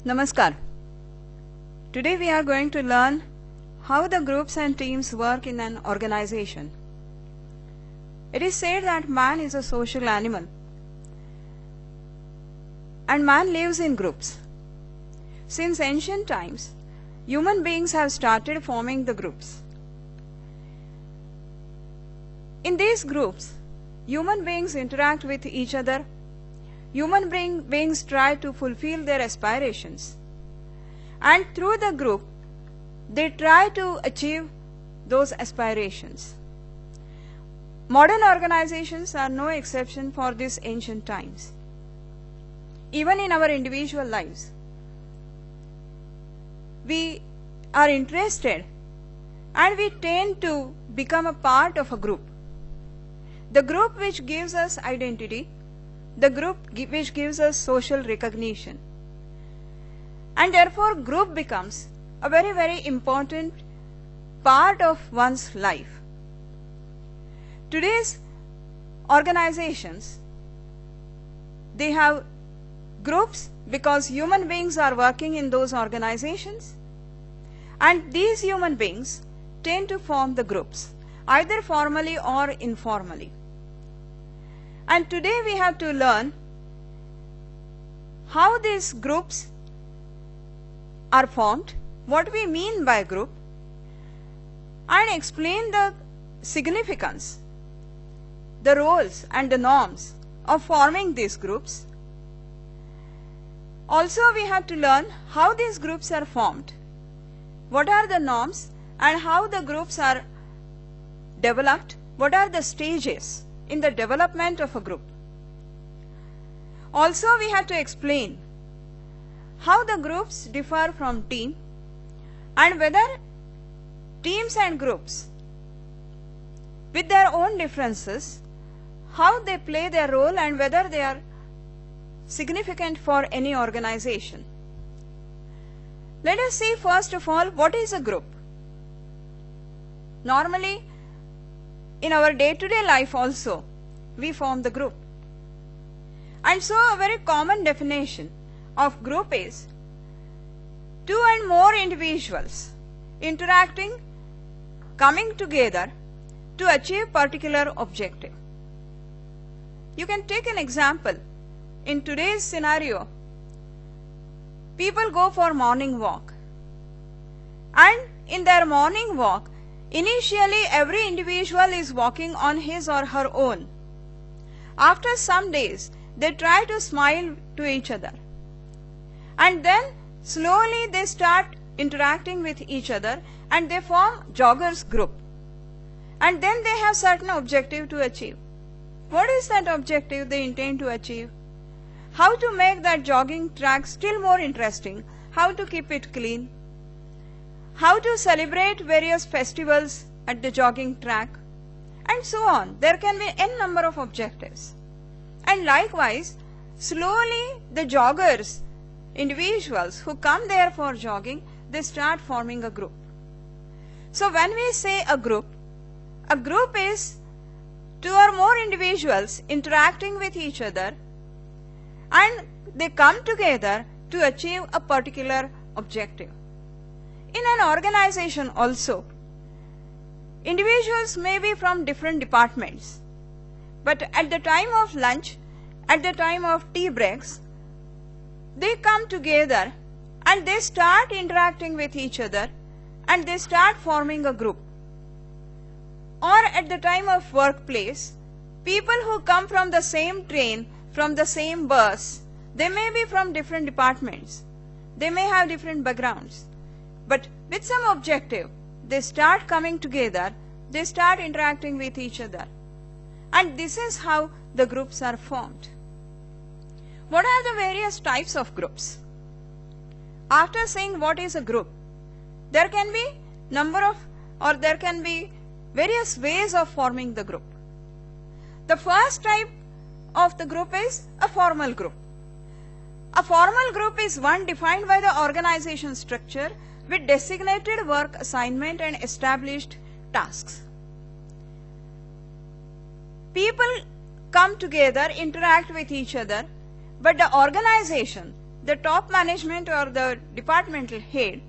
Namaskar. Today we are going to learn how the groups and teams work in an organization. It is said that man is a social animal and man lives in groups. Since ancient times, human beings have started forming the groups. In these groups, human beings interact with each other. Human beings try to fulfill their aspirations, and through the group they try to achieve those aspirations. Modern organizations are no exception for these ancient times. Even in our individual lives, we are interested and we tend to become a part of a group. The group which gives us identity, the group which gives us social recognition. And therefore group becomes a very, very important part of one's life. Today's organizations, they have groups because human beings are working in those organizations, and these human beings tend to form the groups, either formally or informally. And today we have to learn how these groups are formed, what we mean by group, and explain the significance, the roles and the norms of forming these groups. Also we have to learn how these groups are formed, what are the norms and how the groups are developed, what are the stages in the development of a group. Also we have to explain how the groups differ from team and whether teams and groups with their own differences, how they play their role and whether they are significant for any organization. Let us see first of all what is a group. Normally in our day-to-day life also we form the group. And so a very common definition of group is two and more individuals interacting, coming together to achieve particular objective. You can take an example. In today's scenario, people go for morning walk, and in their morning walk, initially every individual is walking on his or her own. After some days, they try to smile to each other, and then slowly they start interacting with each other and they form joggers group, and then they have certain objective to achieve. What is that objective they intend to achieve? How to make that jogging track still more interesting, how to keep it clean, how to celebrate various festivals at the jogging track, and so on. There can be n number of objectives. And likewise, slowly the joggers, individuals who come there for jogging, they start forming a group. So when we say a group is two or more individuals interacting with each other, and they come together to achieve a particular objective. In an organization also, individuals may be from different departments, but at the time of lunch, at the time of tea breaks, they come together and they start interacting with each other and they start forming a group. Or at the time of workplace, people who come from the same train, from the same bus, they may be from different departments, they may have different backgrounds, but with some objective, they start coming together, they start interacting with each other. And this is how the groups are formed. What are the various types of groups? After saying what is a group, there can be there can be various ways of forming the group. The first type of the group is a formal group. A formal group is one defined by the organization structure with designated work assignment and established tasks. People come together, interact with each other, but the organization, the top management or the departmental head,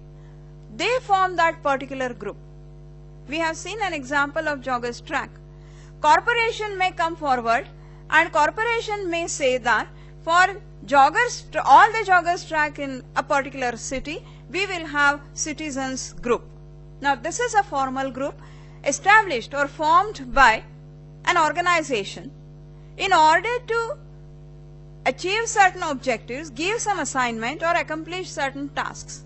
they form that particular group. We have seen an example of joggers track. Corporation may come forward and corporation may say that for joggers, all the joggers track in a particular city, we will have citizens group. Now this is a formal group established or formed by an organization in order to achieve certain objectives, give some assignment or accomplish certain tasks.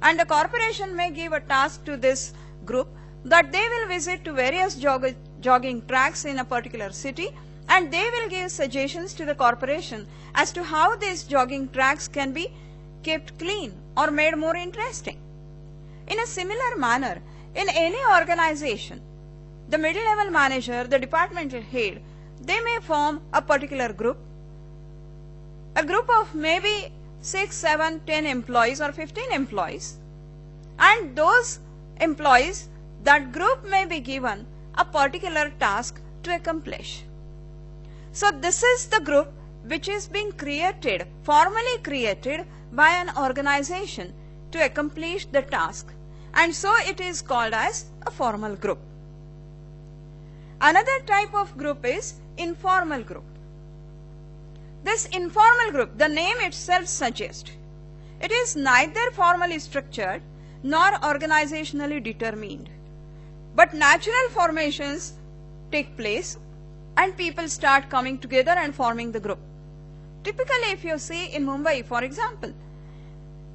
And the corporation may give a task to this group that they will visit to various jogging tracks in a particular city, and they will give suggestions to the corporation as to how these jogging tracks can be kept clean or made more interesting. In a similar manner, in any organization, the middle level manager, the departmental head, they may form a particular group, a group of maybe 6, 7, 10 employees or 15 employees, and those employees, that group may be given a particular task to accomplish. So this is the group which is being created, formally created by an organization to accomplish the task, and so it is called as a formal group. Another type of group is informal group. This informal group, the name itself suggests, it is neither formally structured nor organizationally determined, but natural formations take place and people start coming together and forming the group. Typically, if you see in Mumbai, for example,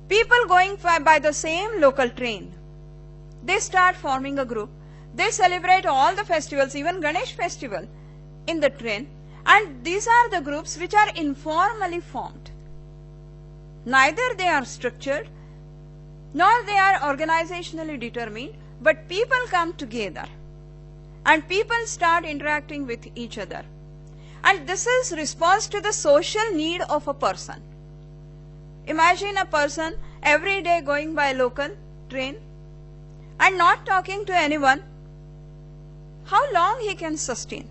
people going by the same local train, they start forming a group. They celebrate all the festivals, even Ganesh festival, in the train, and these are the groups which are informally formed. Neither they are structured nor they are organizationally determined, but people come together and people start interacting with each other. And this is response to the social need of a person. Imagine a person every day going by local train and not talking to anyone. How long he can sustain?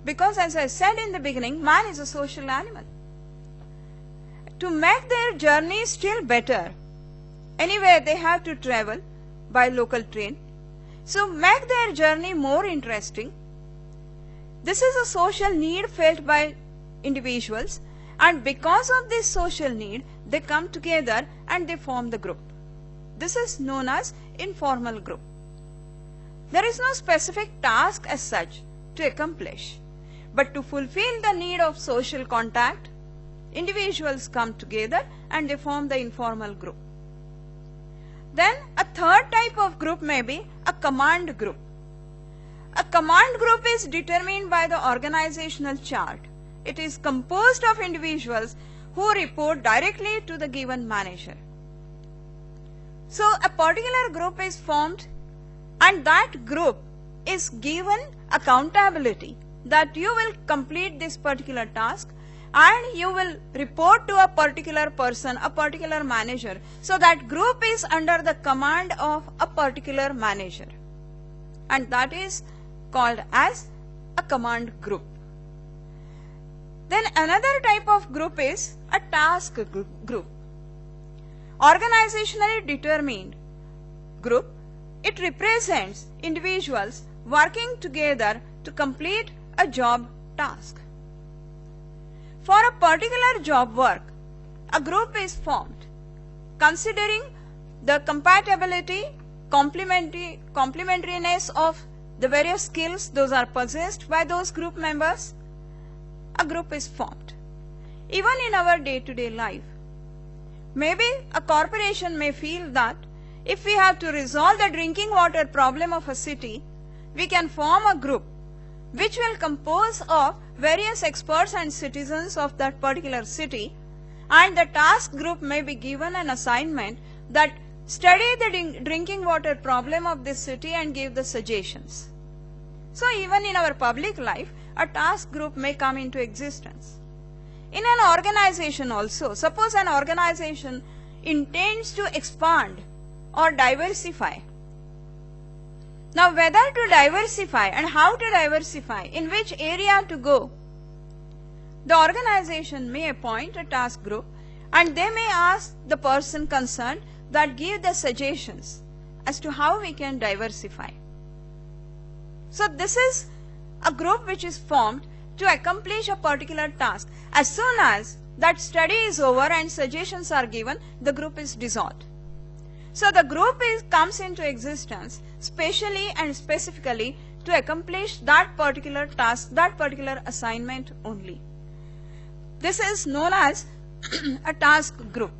Because as I said in the beginning, man is a social animal. To make their journey still better, anyway they have to travel by local train. So make their journey more interesting. This is a social need felt by individuals, and because of this social need, they come together and they form the group. This is known as informal group. There is no specific task as such to accomplish, but to fulfill the need of social contact, individuals come together and they form the informal group. Then a third type of group may be a command group. A command group is determined by the organizational chart. It is composed of individuals who report directly to the given manager. So a particular group is formed and that group is given accountability that you will complete this particular task and you will report to a particular person, a particular manager. So that group is under the command of a particular manager, and that is called as a command group. Then another type of group is a task group. Organizationally determined group, it represents individuals working together to complete a job task. For a particular job work, a group is formed considering the compatibility, complementariness of the various skills those are possessed by those group members. A group is formed. Even in our day-to-day life, maybe a corporation may feel that if we have to resolve the drinking water problem of a city, we can form a group which will compose of various experts and citizens of that particular city, and the task group may be given an assignment that study the drinking water problem of this city and give the suggestions. So even in our public life, a task group may come into existence. In an organization also, suppose an organization intends to expand or diversify. Now whether to diversify and how to diversify, in which area to go, the organization may appoint a task group and they may ask the person concerned that give the suggestions as to how we can diversify. So this is a group which is formed to accomplish a particular task. As soon as that study is over and suggestions are given, the group is dissolved. So the group comes into existence specially and specifically to accomplish that particular task, that particular assignment only. This is known as a task group.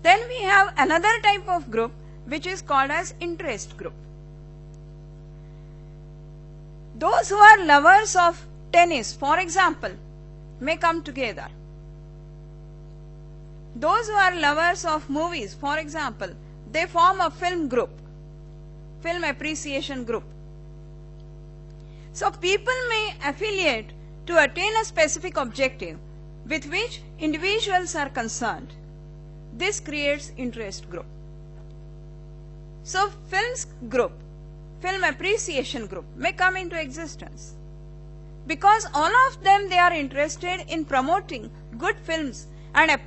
Then we have another type of group which is called as interest group. Those who are lovers of tennis, for example, may come together. Those who are lovers of movies, for example, they form a film group, film appreciation group. So people may affiliate to attain a specific objective with which individuals are concerned. This creates interest group. So films group, film appreciation group may come into existence because all of them, they are interested in promoting good films and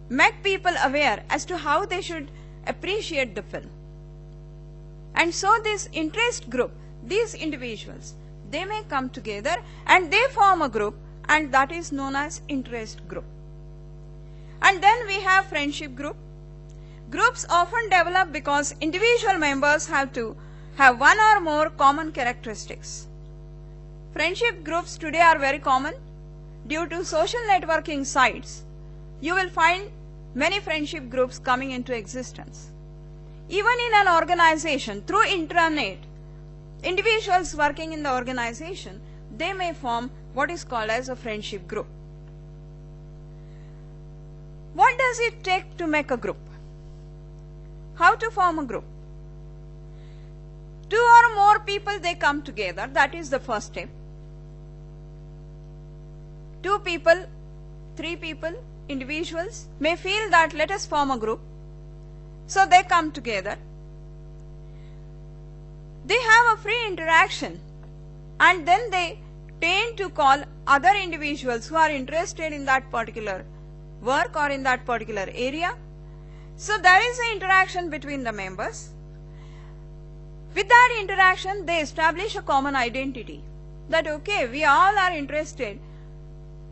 make people aware as to how they should appreciate the film. And so this interest group, these individuals, they may come together and they form a group, and that is known as interest group. And then we have friendship group. Groups often develop because individual members have to have one or more common characteristics. Friendship groups today are very common. Due to social networking sites, you will find many friendship groups coming into existence. Even in an organization, through intranet, individuals working in the organization, they may form what is called as a friendship group. What does it take to make a group? How to form a group? 2 or more people, they come together. That is the first step. 2 people, 3 people, individuals may feel that let us form a group. So they come together. They have a free interaction, and then they tend to call other individuals who are interested in that particular work or in that particular area. So there is an interaction between the members. With that interaction, they establish a common identity that okay, we all are interested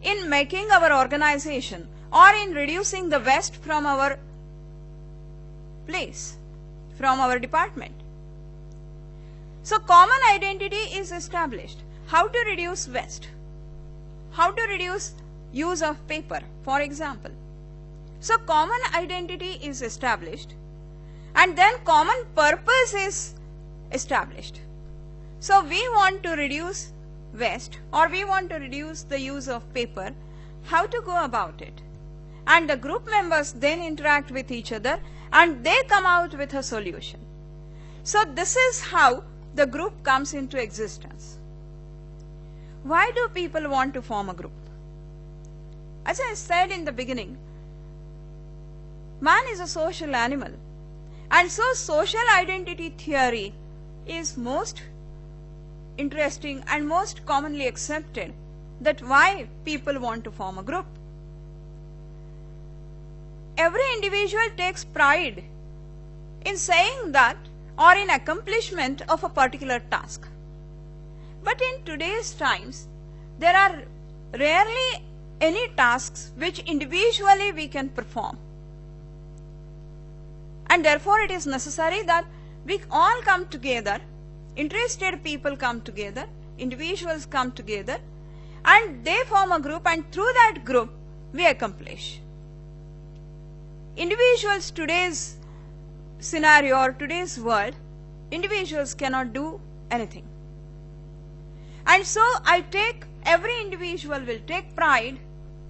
in making our organization or in reducing the waste from our place, from our department. So common identity is established. How to reduce waste? How to reduce use of paper, for example. So common identity is established, and then common purpose is established. So we want to reduce waste, or we want to reduce the use of paper. How to go about it? And the group members then interact with each other and they come out with a solution. So this is how the group comes into existence. Why do people want to form a group? As I said in the beginning, man is a social animal, and so social identity theory is most interesting and most commonly accepted, that why people want to form a group. Every individual takes pride in saying that or in accomplishment of a particular task. But in today's times, there are rarely any tasks which individually we can perform. And therefore it is necessary that we all come together, interested people come together, individuals come together, and they form a group, and through that group we accomplish. Individuals, today's scenario or today's world, individuals cannot do anything. And so every individual will take pride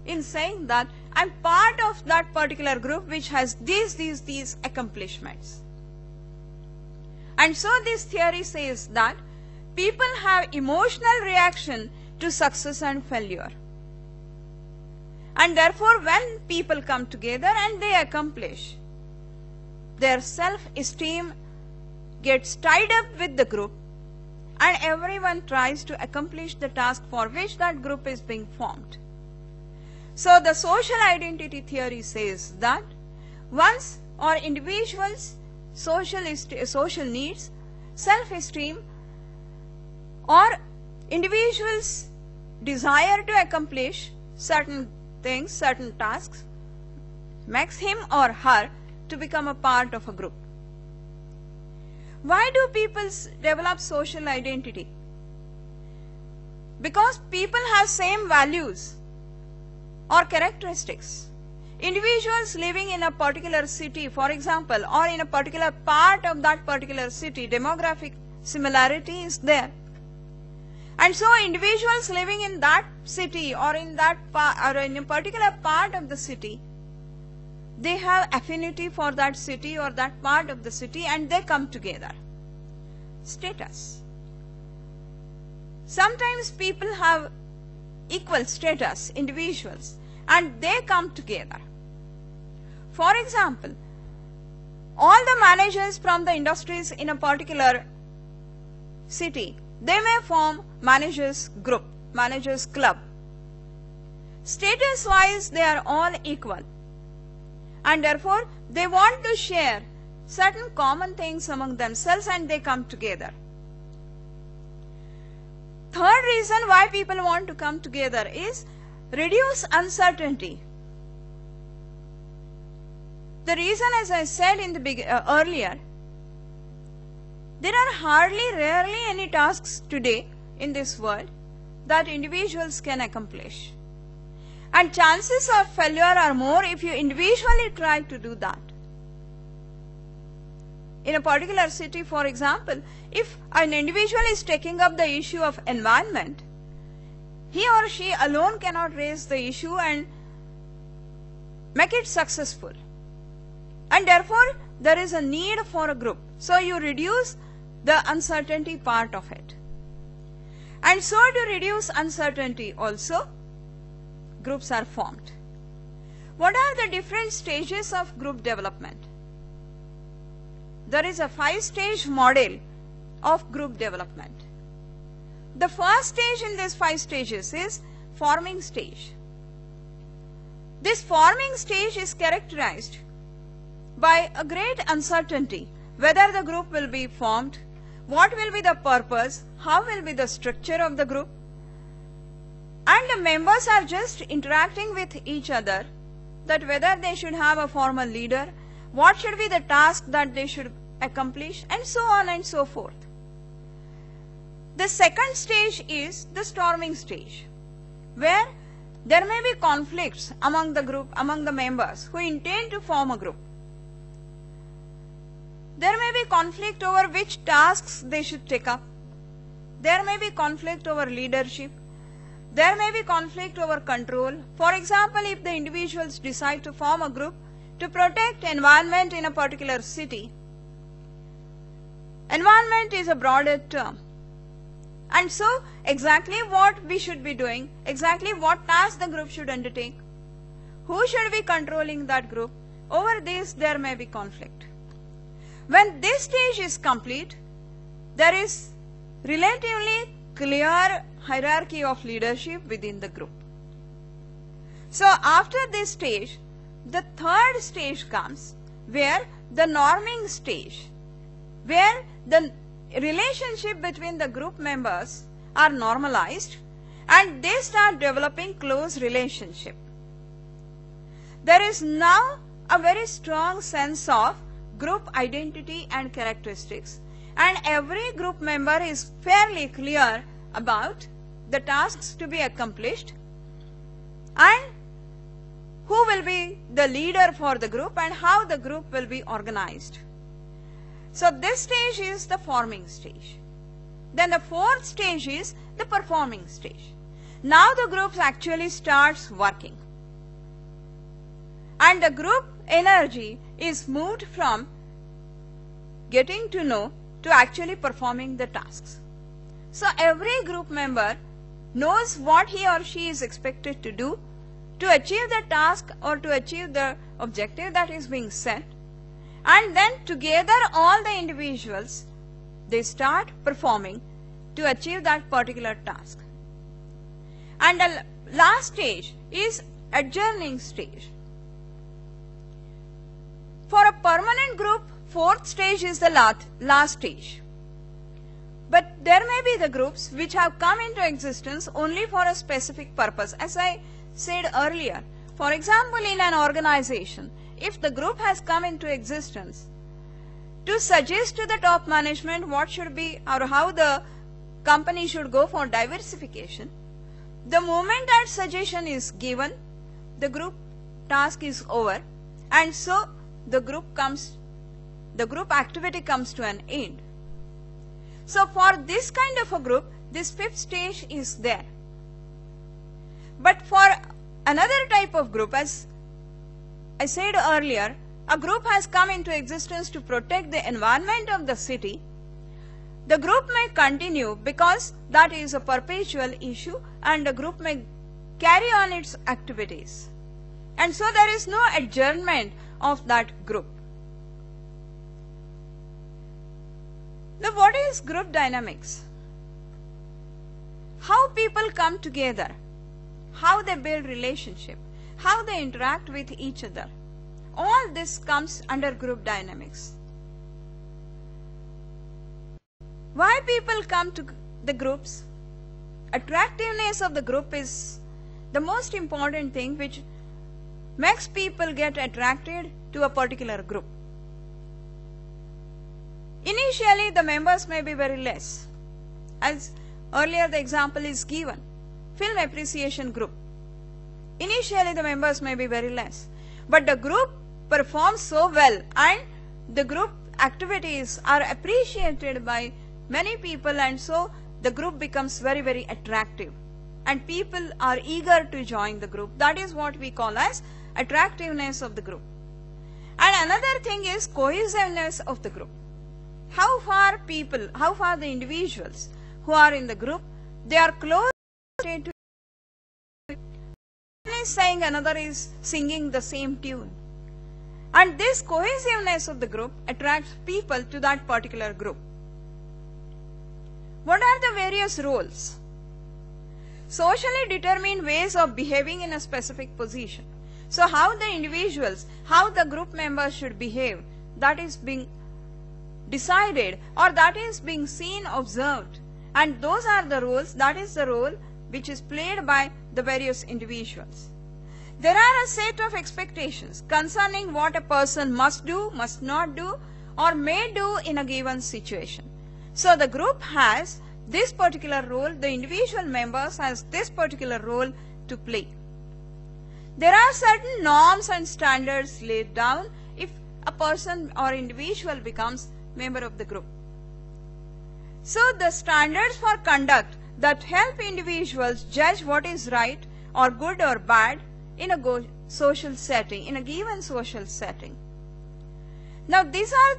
in saying that I'm part of that particular group which has these accomplishments. And so this theory says that people have emotional reaction to success and failure. And therefore when people come together and they accomplish, their self-esteem gets tied up with the group, and everyone tries to accomplish the task for which that group is being formed. So the social identity theory says that once or individuals' social needs, self-esteem, or individuals' desire to accomplish certain things, certain tasks, makes him or her to become a part of a group. Why do people develop social identity? Because people have same values or characteristics. Individuals living in a particular city, for example, or in a particular part of that particular city, demographic similarity is there. And so individuals living in that city or in that or in a particular part of the city, they have affinity for that city or that part of the city, and they come together. Status. Sometimes people have equal status, individuals, and they come together. For example, all the managers from the industries in a particular city, they may form managers group, managers club. Status wise they are all equal, and therefore they want to share certain common things among themselves, and they come together. Third reason why people want to come together is reduce uncertainty. The reason, as I said in the earlier, there are rarely any tasks today in this world that individuals can accomplish. And chances of failure are more if you individually try to do that. In a particular city, for example, if an individual is taking up the issue of environment, he or she alone cannot raise the issue and make it successful. And therefore, there is a need for a group. So you reduce the uncertainty part of it. And so to reduce uncertainty also, groups are formed. What are the different stages of group development? There is a 5-stage model of group development. The first stage in these 5 stages is forming stage. This forming stage is characterized by a great uncertainty whether the group will be formed, what will be the purpose, how will be the structure of the group, and the members are just interacting with each other, that whether they should have a formal leader, what should be the task that they should accomplish, and so on and so forth. The second stage is the storming stage, where there may be conflicts among the group, among the members who intend to form a group. There may be conflict over which tasks they should take up. There may be conflict over leadership. There may be conflict over control. For example, if the individuals decide to form a group to protect environment in a particular city, environment is a broader term. And so, exactly what we should be doing, exactly what task the group should undertake, who should be controlling that group, over this there may be conflict. When this stage is complete, there is relatively clear hierarchy of leadership within the group. So after this stage, the third stage comes, where the norming stage, where the relationship between the group members are normalized and they start developing close relationship. There is now a very strong sense of group identity and characteristics, and every group member is fairly clear about the tasks to be accomplished and who will be the leader for the group and how the group will be organized. So this stage is the forming stage. Then the fourth stage is the performing stage. Now the group actually starts working, and the group energy is moved from getting to know to actually performing the tasks. So every group member knows what he or she is expected to do to achieve the task or to achieve the objective that is being set, and then together all the individuals, they start performing to achieve that particular task. And the last stage is adjourning stage. For a permanent group, fourth stage is the last stage. But there may be the groups which have come into existence only for a specific purpose. As I said earlier, for example, in an organization, if the group has come into existence to suggest to the top management what should be or how the company should go for diversification, the moment that suggestion is given, the group task is over, and so the group activity comes to an end. So for this kind of a group, this fifth stage is there. But for another type of group, as I said earlier, a group has come into existence to protect the environment of the city. The group may continue because that is a perpetual issue, and the group may carry on its activities. And so there is no adjournment of that group. Now, what is group dynamics? How people come together, how they build relationship, how they interact with each other. All this comes under group dynamics. Why people come to the groups? Attractiveness of the group is the most important thing which makes people get attracted to a particular group. Initially, the members may be very less. As earlier the example is given, film appreciation group. Initially, the members may be very less. But the group performs so well and the group activities are appreciated by many people, and so the group becomes very, very attractive. And people are eager to join the group. That is what we call as attractiveness of the group. And another thing is cohesiveness of the group. How far the individuals who are in the group, they are close to one is saying, another is singing the same tune. And this cohesiveness of the group attracts people to that particular group. What are the various roles? Socially determined ways of behaving in a specific position. So how the individuals, how the group members should behave, that is being decided or that is being seen, observed. And those are the roles, that is the role which is played by the various individuals. There are a set of expectations concerning what a person must do, must not do, or may do in a given situation. So the group has this particular role, the individual members has this particular role to play. There are certain norms and standards laid down if a person or individual becomes member of the group. So the standards for conduct that help individuals judge what is right or good or bad in a social setting, in a given social setting. Now these are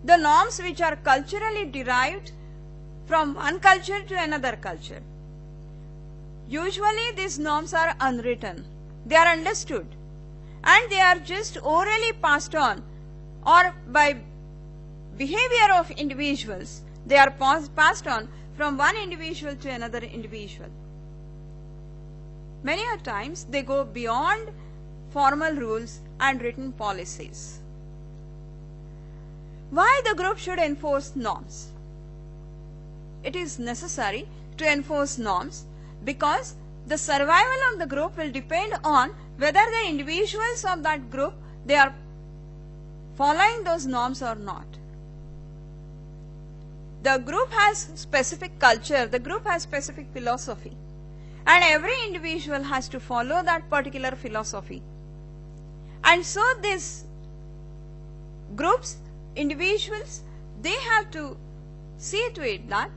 the norms which are culturally derived from one culture to another culture. Usually these norms are unwritten. They are understood and they are just orally passed on, or by behavior of individuals, they are passed on from one individual to another individual. Many a times they go beyond formal rules and written policies. Why the group should enforce norms? It is necessary to enforce norms because the survival of the group will depend on whether the individuals of that group, they are following those norms or not. The group has specific culture, the group has specific philosophy, and every individual has to follow that particular philosophy. And so these groups, individuals, they have to see to it that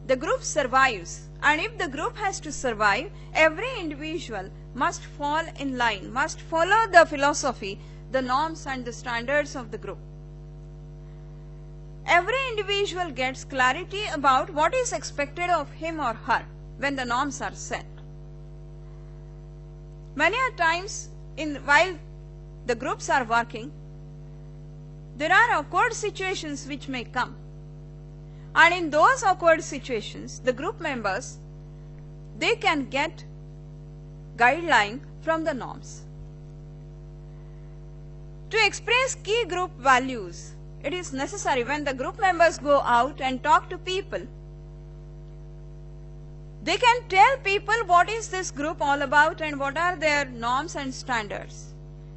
the group survives. And if the group has to survive, every individual must fall in line, must follow the philosophy, the norms and the standards of the group. Every individual gets clarity about what is expected of him or her when the norms are set. Many a times, while the groups are working, there are awkward situations which may come. And in those awkward situations, the group members, they can get guideline from the norms. To express key group values, it is necessary when the group members go out and talk to people, they can tell people what is this group all about and what are their norms and standards.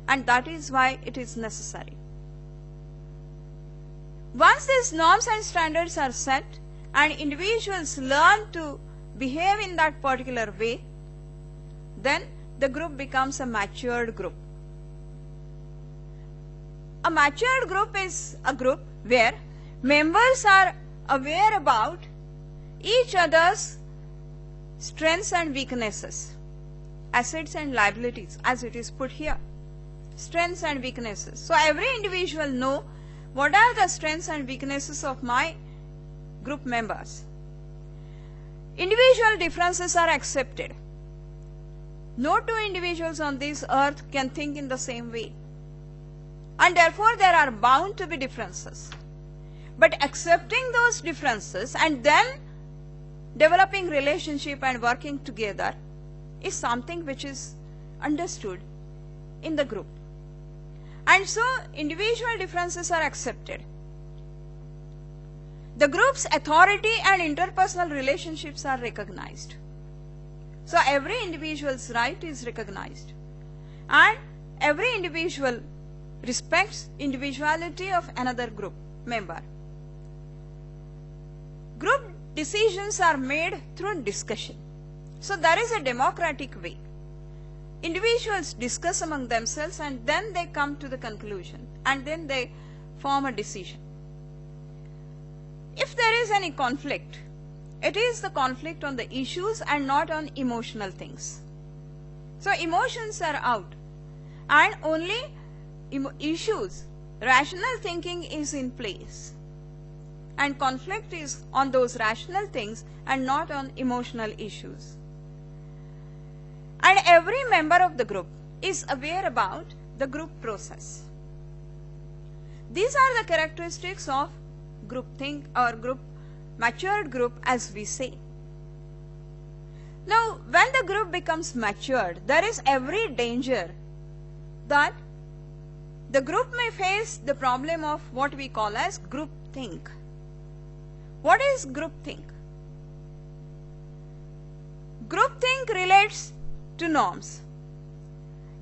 And that is why it is necessary. Once these norms and standards are set and individuals learn to behave in that particular way, then the group becomes a matured group. A matured group is a group where members are aware about each other's strengths and weaknesses, assets and liabilities, as it is put here. Strengths and weaknesses. So every individual know what are the strengths and weaknesses of my group members. Individual differences are accepted. No two individuals on this earth can think in the same way. And therefore there are bound to be differences. But accepting those differences and then developing relationship and working together is something which is understood in the group. And so individual differences are accepted. The group's authority and interpersonal relationships are recognized. So every individual's right is recognized. And every individual respects individuality of another group member. Group decisions are made through discussion. So there is a democratic way. Individuals discuss among themselves and then they come to the conclusion and then they form a decision. If there is any conflict, it is the conflict on the issues and not on emotional things. So emotions are out and only issues, rational thinking is in place. And conflict is on those rational things and not on emotional issues. And every member of the group is aware about the group process. These are the characteristics of groupthink or matured group, as we say. Now, when the group becomes matured, there is every danger that the group may face the problem of what we call as groupthink. What is groupthink? Groupthink relates to norms.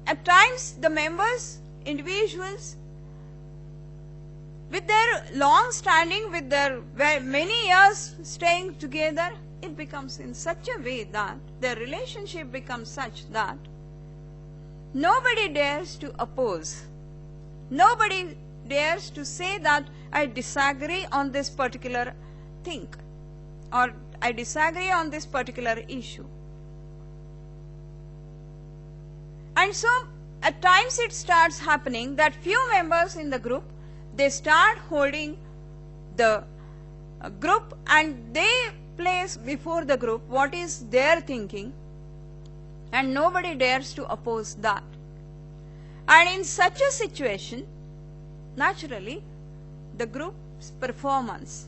At times, the members, individuals, with their long standing, with their many years staying together, it becomes in such a way that their relationship becomes such that nobody dares to oppose. Nobody dares to say that I disagree on this particular thing or I disagree on this particular issue. And so at times it starts happening that few members in the group, they start holding the group and they place before the group what is their thinking and nobody dares to oppose that. And in such a situation, naturally, the group's performance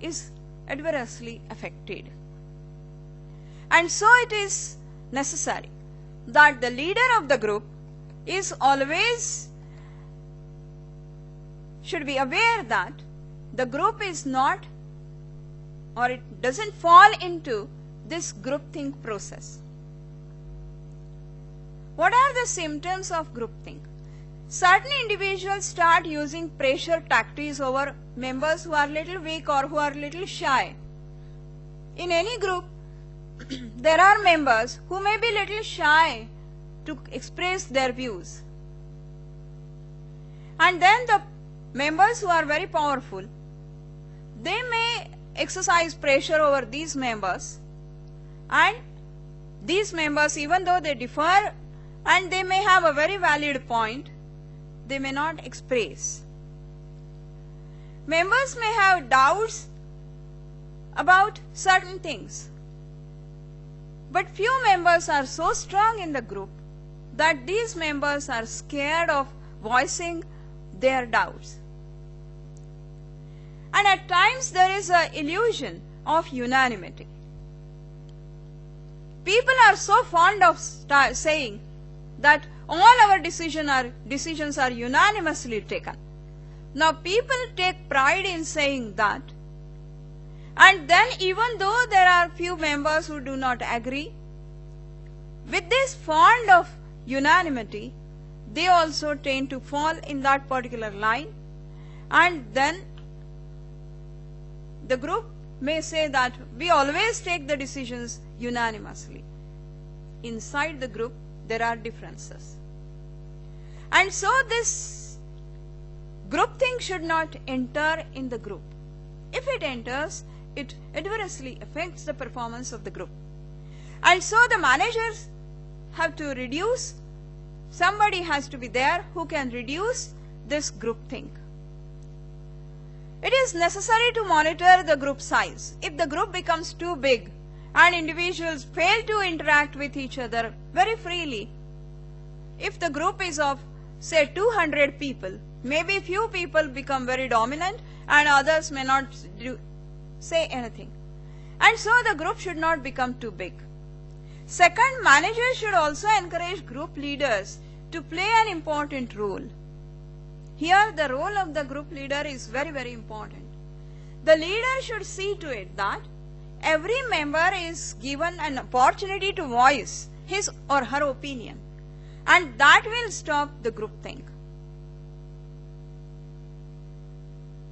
is adversely affected. And so it is necessary that the leader of the group is always should be aware that the group is not or it doesn't fall into this groupthink process. What are the symptoms of groupthink? Certain individuals start using pressure tactics over members who are little weak or who are little shy. In any group, there are members who may be little shy to express their views. And then the members who are very powerful, they may exercise pressure over these members, and these members, even though they differ and they may have a very valid point, they may not express. Members may have doubts about certain things, but few members are so strong in the group that these members are scared of voicing their doubts. And at times there is an illusion of unanimity. People are so fond of saying that all our decisions are unanimously taken. Now people take pride in saying that, and then even though there are few members who do not agree, with this fond of unanimity, they also tend to fall in that particular line, and then the group may say that we always take the decisions unanimously. Inside the group there are differences. And so this groupthink should not enter in the group. If it enters, it adversely affects the performance of the group. And so the managers have to reduce, somebody has to be there who can reduce this groupthink. It is necessary to monitor the group size. If the group becomes too big and individuals fail to interact with each other very freely, if the group is of say 200 people, maybe few people become very dominant and others may not say anything. And so the group should not become too big. Second, managers should also encourage group leaders to play an important role. Here the role of the group leader is very, very important. The leader should see to it that every member is given an opportunity to voice his or her opinion, and that will stop the groupthink.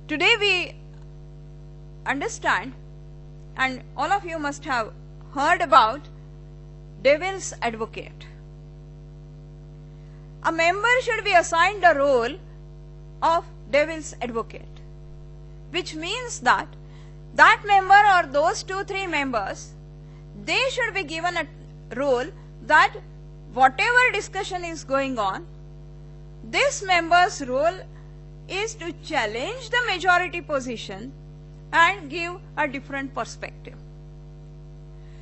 Today we understand, and all of you must have heard about devil's advocate. A member should be assigned the role of devil's advocate, which means that that member or those 2-3 members, they should be given a role that whatever discussion is going on, this member's role is to challenge the majority position and give a different perspective.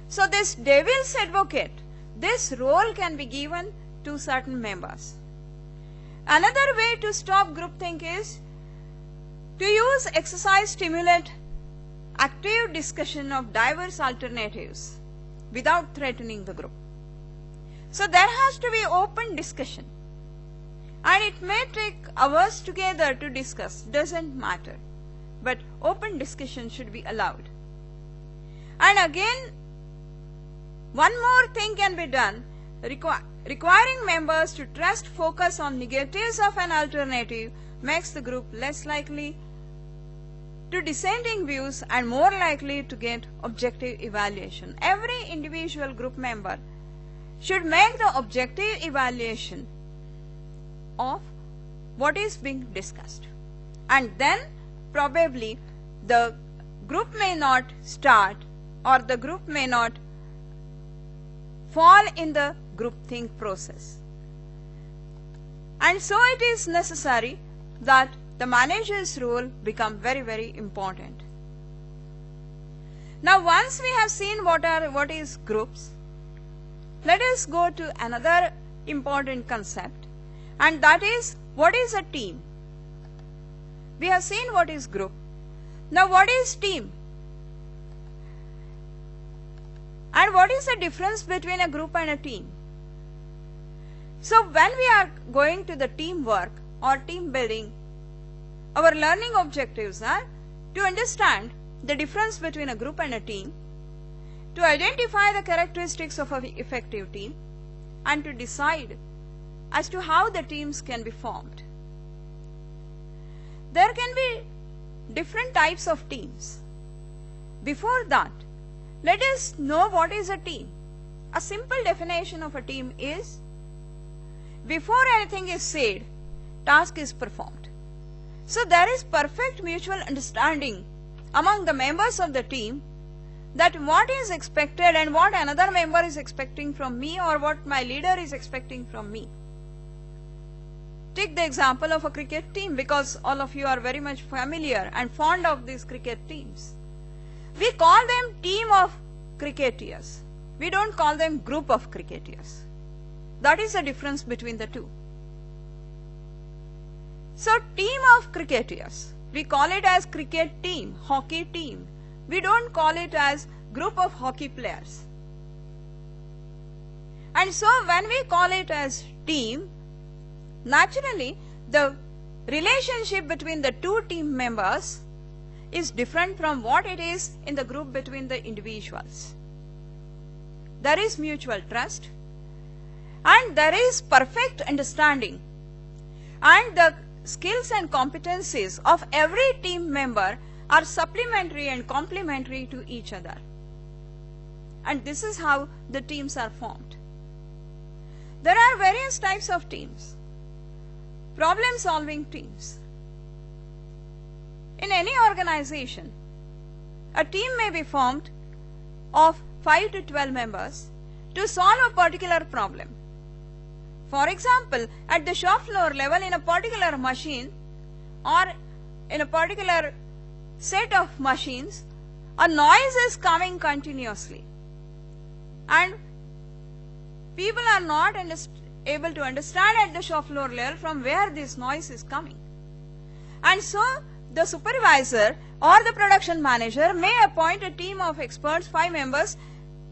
So this devil's advocate, this role can be given to certain members. Another way to stop groupthink is to use exercise stimulate active discussion of diverse alternatives without threatening the group. So there has to be open discussion, and it may take hours together to discuss, doesn't matter, but open discussion should be allowed. And again, one more thing can be done, requiring members to trust focus on negatives of an alternative makes the group less likely to dissenting views and more likely to get objective evaluation. Every individual group member should make the objective evaluation of what is being discussed, and then probably the group may not start, or the group may not fall in the groupthink process. And so it is necessary that the manager's role become very, very important. Now once we have seen what is groups, let us go to another important concept, and that is what is a team. We have seen what is group. Now what is team? And what is the difference between a group and a team? So when we are going to the teamwork or team building, our learning objectives are to understand the difference between a group and a team, to identify the characteristics of an effective team, and to decide as to how the teams can be formed. There can be different types of teams. Before that, let us know what is a team. A simple definition of a team is, before anything is said, task is performed. So there is perfect mutual understanding among the members of the team that what is expected and what another member is expecting from me, or what my leader is expecting from me. Take the example of a cricket team, because all of you are very much familiar and fond of these cricket teams. We call them team of cricketers. We don't call them group of cricketers. That is the difference between the two. So team of cricketers, we call it as cricket team, hockey team. We don't call it as group of hockey players. And so when we call it as team, naturally the relationship between the two team members is different from what it is in the group between the individuals. There is mutual trust and there is perfect understanding, and the skills and competencies of every team member are supplementary and complementary to each other. And this is how the teams are formed. There are various types of teams. Problem-solving teams. In any organization, a team may be formed of 5 to 12 members to solve a particular problem. For example, at the shop floor level in a particular machine or in a particular set of machines, a noise is coming continuously. And people are not able to understand at the shop floor level from where this noise is coming. And so the supervisor or the production manager may appoint a team of experts, 5 members.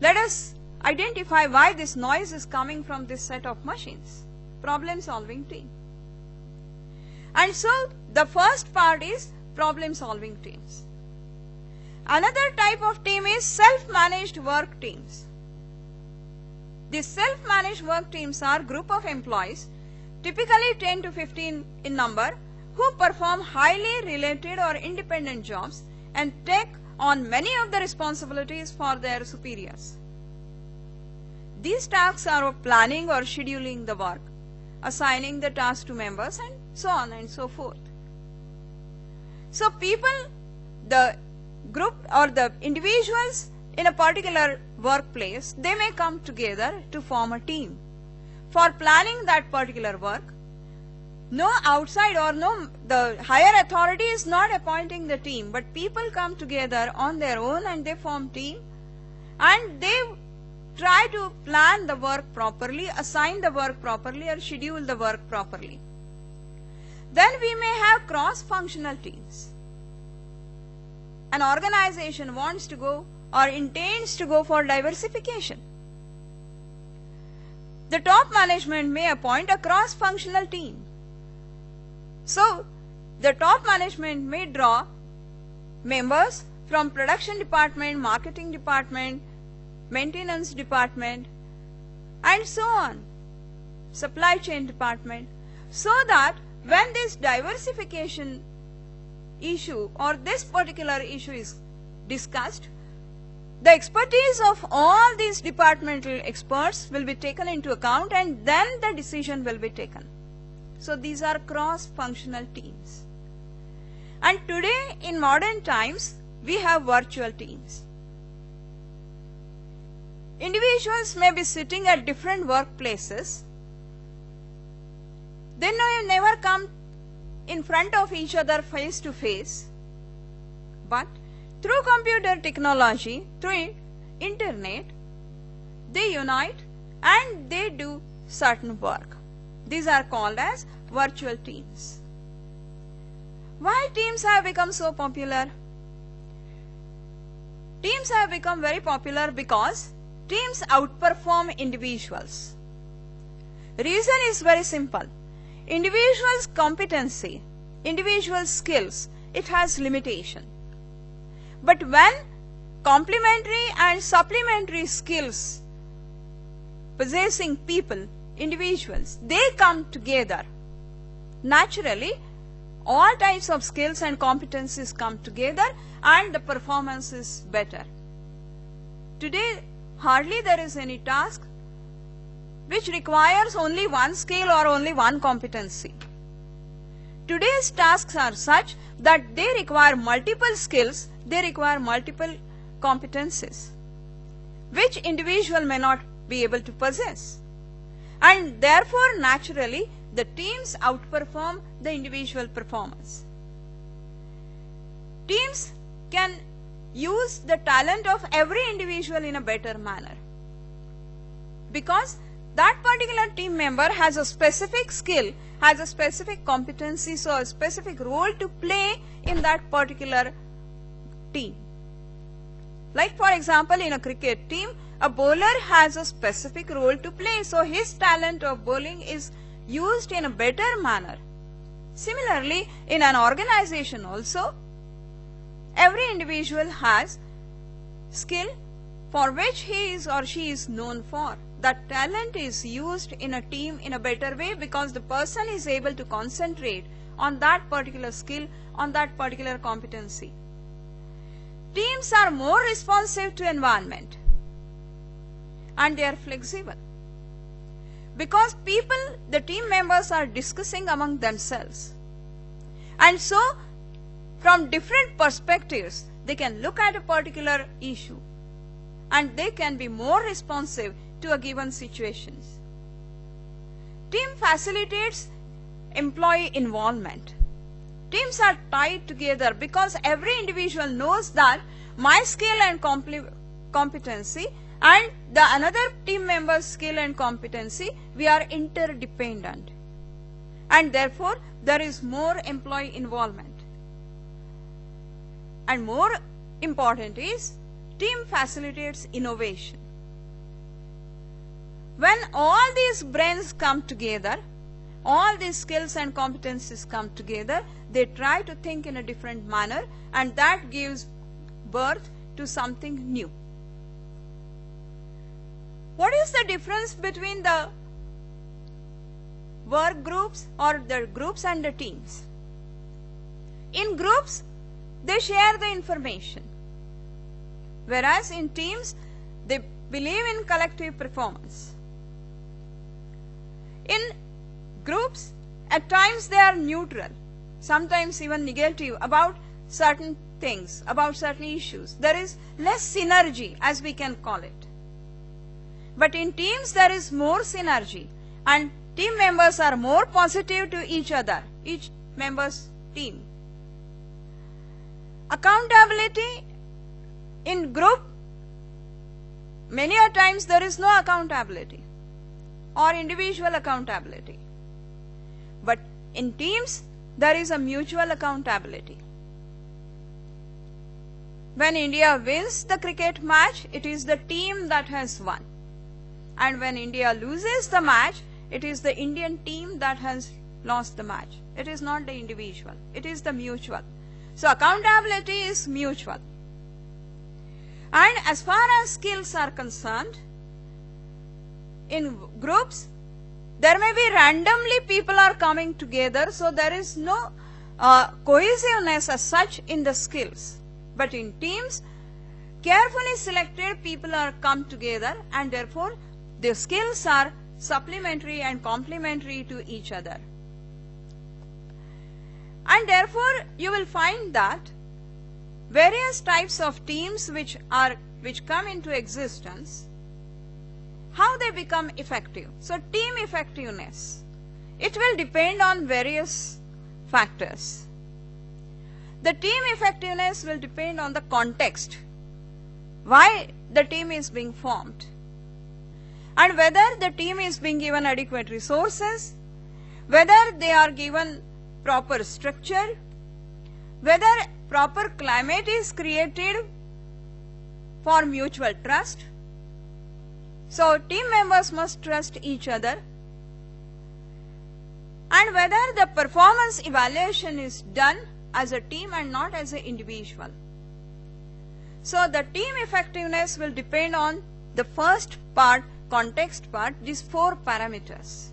Let us identify why this noise is coming from this set of machines. Problem solving team. And so the first part is problem solving teams. Another type of team is self-managed work teams. These self-managed work teams are group of employees, typically 10 to 15 in number, who perform highly related or independent jobs and take on many of the responsibilities for their superiors. These tasks are of planning or scheduling the work, assigning the task to members, and so on and so forth. So people, the group or the individuals in a particular workplace, they may come together to form a team for planning that particular work. No outside or the higher authority is not appointing the team, but people come together on their own and they form team and they try to plan the work properly, assign the work properly, or schedule the work properly. Then we may have cross-functional teams. An organization wants to go or intends to go for diversification. The top management may appoint a cross-functional team. So, the top management may draw members from production department, marketing department, maintenance department, and so on, supply chain department, so that when this diversification issue or this particular issue is discussed, the expertise of all these departmental experts will be taken into account and then the decision will be taken. So these are cross-functional teams. And today in modern times, we have virtual teams. Individuals may be sitting at different workplaces. They may never come in front of each other face to face. But through computer technology, through internet, they unite and they do certain work. These are called as virtual teams. Why teams have become so popular? Teams have become very popular because teams outperform individuals. Reason is very simple. Individual's competency, individual skills, it has limitation. But when complementary and supplementary skills possessing people, individuals, they come together, naturally all types of skills and competencies come together and the performance is better. Today hardly there is any task which requires only one skill or only one competency. Today's tasks are such that they require multiple skills, they require multiple competencies, which individual may not be able to possess. And therefore, naturally, the teams outperform the individual performance. Teams can use the talent of every individual in a better manner, because that particular team member has a specific skill, has a specific competency, so a specific role to play in that particular team. Like for example, in a cricket team, A bowler has a specific role to play, so his talent of bowling is used in a better manner. Similarly, in an organization also, every individual has skill for which he is or she is known for. That talent is used in a team in a better way because the person is able to concentrate on that particular skill, on that particular competency. Teams are more responsive to environment and they are flexible because the team members are discussing among themselves. And so, from different perspectives, they can look at a particular issue and they can be more responsive to a given situation. Team facilitates employee involvement. Teams are tied together because every individual knows that my skill and competency and the another team member's skill and competency, we are interdependent. And therefore, there is more employee involvement. And more important is, team facilitates innovation. When all these brains come together, all these skills and competencies come together, they try to think in a different manner and that gives birth to something new. What is the difference between the work groups or the groups and the teams? In groups, they share the information, whereas in teams, they believe in collective performance. In groups, at times they are neutral, sometimes even negative about certain things, about certain issues. There is less synergy, as we can call it. But in teams, there is more synergy and team members are more positive to each other, each member's team. Accountability in group, many a times there is no accountability or individual accountability. But in teams, there is a mutual accountability. When India wins the cricket match, it is the team that has won. And when India loses the match, it is the Indian team that has lost the match. It is not the individual. It is the mutual. So accountability is mutual. And as far as skills are concerned, in groups, there may be randomly people are coming together, so there is no cohesiveness as such in the skills. But in teams, carefully selected people are come together and therefore their skills are supplementary and complementary to each other. And therefore, you will find that various types of teams which come into existence, how they become effective. So, team effectiveness, it will depend on various factors. The team effectiveness will depend on the context, why the team is being formed, and whether the team is being given adequate resources, whether they are given proper structure, whether proper climate is created for mutual trust. So, team members must trust each other, and whether the performance evaluation is done as a team and not as an individual. So, the team effectiveness will depend on the first part, context part, these 4 parameters.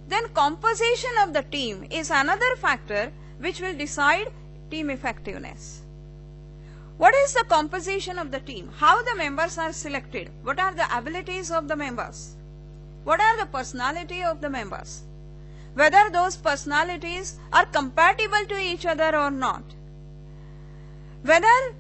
Then composition of the team is another factor which will decide team effectiveness. What is the composition of the team? How the members are selected? What are the abilities of the members? What are the personality of the members? Whether those personalities are compatible to each other or not. Whether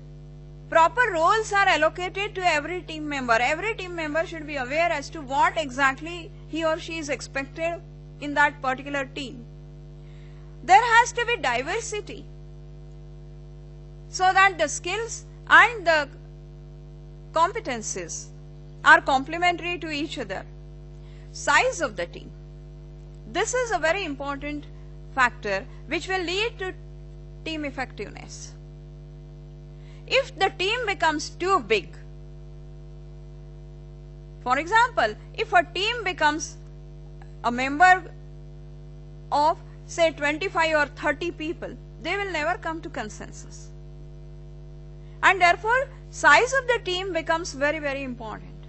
proper roles are allocated to every team member. Every team member should be aware as to what exactly he or she is expected in that particular team. There has to be diversity so that the skills and the competencies are complementary to each other. Size of the team. This is a very important factor which will lead to team effectiveness. If the team becomes too big, For example, if a team becomes a member of say 25 or 30 people, they will never come to consensus. And therefore, size of the team becomes very, very important.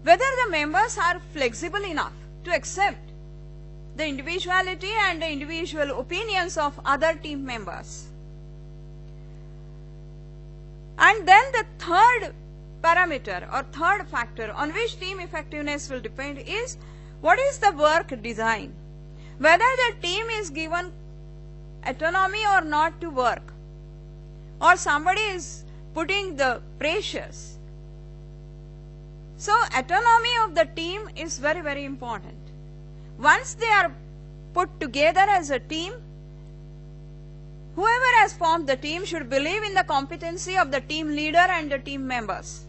Whether the members are flexible enough to accept the individuality and the individual opinions of other team members. And then the third parameter or third factor on which team effectiveness will depend is what is the work design. Whether the team is given autonomy or not to work, or somebody is putting the pressures. So autonomy of the team is very, very important. Once they are put together as a team, whoever has formed the team should believe in the competency of the team leader and the team members,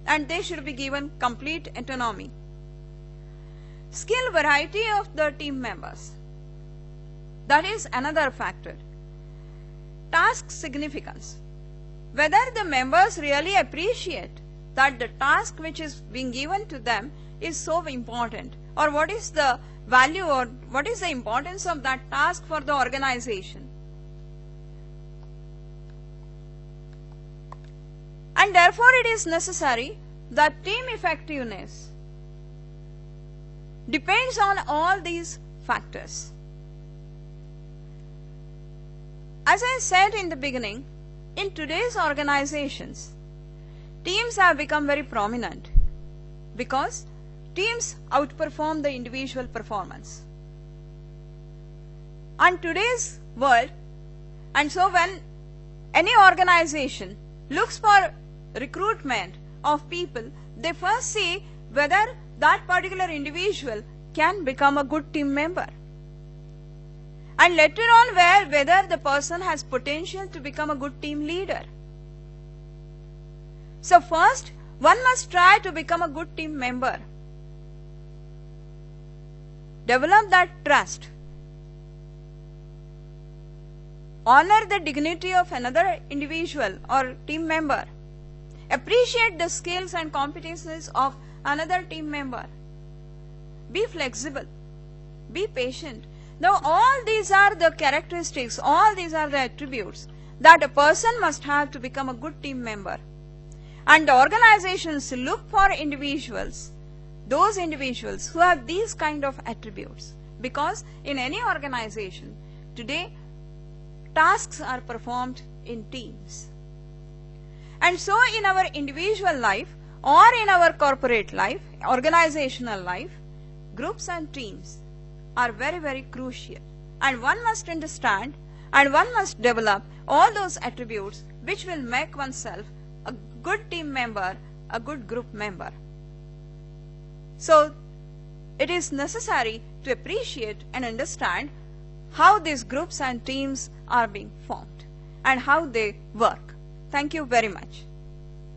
and they should be given complete autonomy. Skill variety of the team members, that is another factor. Task significance, whether the members really appreciate that the task which is being given to them is so important, or what is the value or what is the importance of that task for the organization. And therefore it is necessary that team effectiveness depends on all these factors. As I said in the beginning, in today's organizations, teams have become very prominent because teams outperform the individual performance. And today's world, and so when any organization looks for recruitment of people, they first see whether that particular individual can become a good team member. And later on whether the person has potential to become a good team leader. So first, one must try to become a good team member. Develop that trust. Honor the dignity of another individual or team member. Appreciate the skills and competencies of another team member. Be flexible. Be patient. Now all these are the characteristics, all these are the attributes that a person must have to become a good team member. And the organizations look for individuals, those individuals who have these kind of attributes. Because in any organization, today, tasks are performed in teams. And so in our individual life or in our corporate life, organizational life, groups and teams are very, very crucial. And one must understand and one must develop all those attributes which will make oneself a good team member, a good group member. So it is necessary to appreciate and understand how these groups and teams are being formed and how they work. Thank you very much.